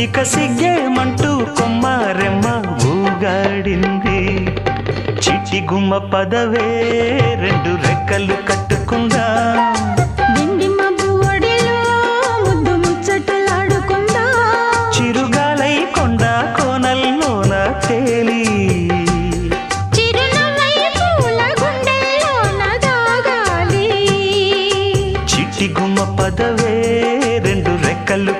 ఇక సిగ్గేమంటూ కొమ్మారెమ్మ ఊగాడింది. చిట్టి గుమ్మ పదవే రెండు రెక్కలు కట్టుకుందా, వెండి మబ్బు ఒడిలో ముద్దు ముచ్చటలాడుకుందా, చిరుగాలై కొండ కోనల్లోన తేలి చిరునవ్వై పూల గుండెల్లోన దాగాలి. చిట్టి గుమ్మ పదవే రెండు రెక్కలు